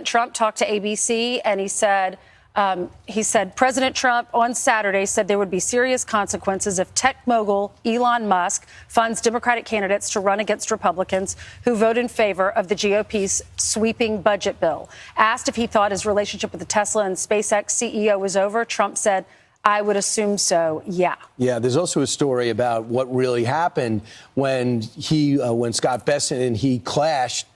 Trump talked to ABC, and he said President Trump on Saturday said there would be serious consequences if tech mogul Elon Musk funds Democratic candidates to run against Republicans who vote in favor of the GOP's sweeping budget bill. Asked if he thought his relationship with the Tesla and SpaceX CEO was over, Trump said, "I would assume so, yeah." Yeah, there's also a story about what really happened when when Scott Bessent and he clashed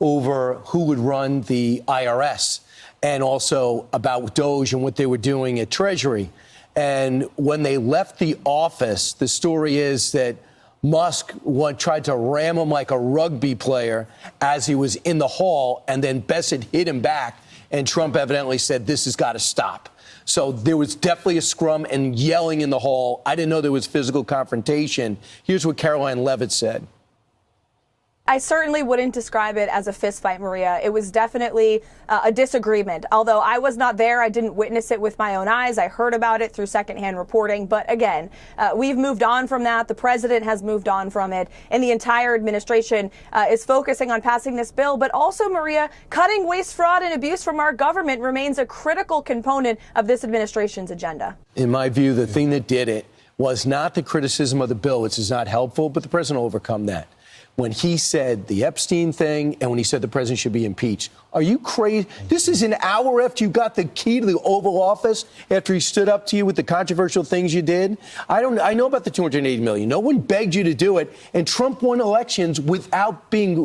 over who would run the IRS, and also about Doge and what they were doing at Treasury. And when they left the office, the story is that Musk tried to ram him like a rugby player as he was in the hall, and then Bessent hit him back, and Trump evidently said, "This has got to stop." So there was definitely a scrum and yelling in the hall. I didn't know there was physical confrontation. Here's what Caroline Levitt said. I certainly wouldn't describe it as a fistfight, Maria. It was definitely a disagreement. Although I was not there, I didn't witness it with my own eyes. I heard about it through secondhand reporting. But again, we've moved on from that. The president has moved on from it. And the entire administration is focusing on passing this bill. But also, Maria, cutting waste, fraud, and abuse from our government remains a critical component of this administration's agenda. In my view, the thing that did it was not the criticism of the bill, which is not helpful, but the president will overcome that. When he said the Epstein thing and when he said the president should be impeached. Are you crazy? This is an hour after you got the key to the Oval Office, after he stood up to you with the controversial things you did. I know about the $280 million. No one begged you to do it. And Trump won elections without being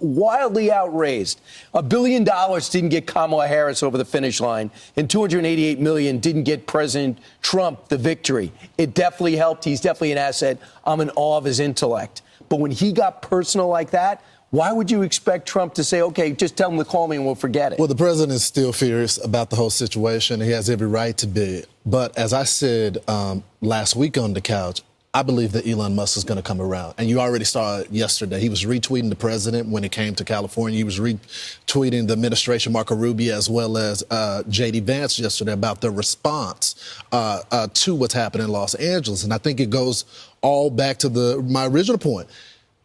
wildly outraised. $1 billion didn't get Kamala Harris over the finish line, and $288 million didn't get President Trump the victory. It definitely helped. He's definitely an asset. I'm in awe of his intellect. But when he got personal like that, why would you expect Trump to say, okay, just tell him to call me and we'll forget it? Well, the president is still furious about the whole situation. He has every right to be. But as I said last week on the couch, I believe that Elon Musk is going to come around. And you already saw it yesterday. He was retweeting the president when it came to California. He was retweeting the administration, Marco Rubio, as well as J.D. Vance yesterday about their response to what's happening in Los Angeles. And I think it goes all back to my original point.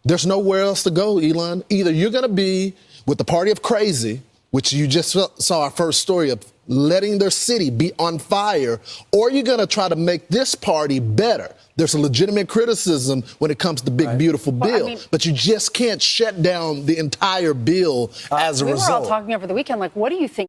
There's nowhere else to go, Elon. Either you're going to be with the party of crazy, which you just saw our first story of letting their city be on fire, or you're going to try to make this party better. There's a legitimate criticism when it comes to the big, beautiful bill, but you just can't shut down the entire bill as a result. We were all talking over the weekend, like, what do you think?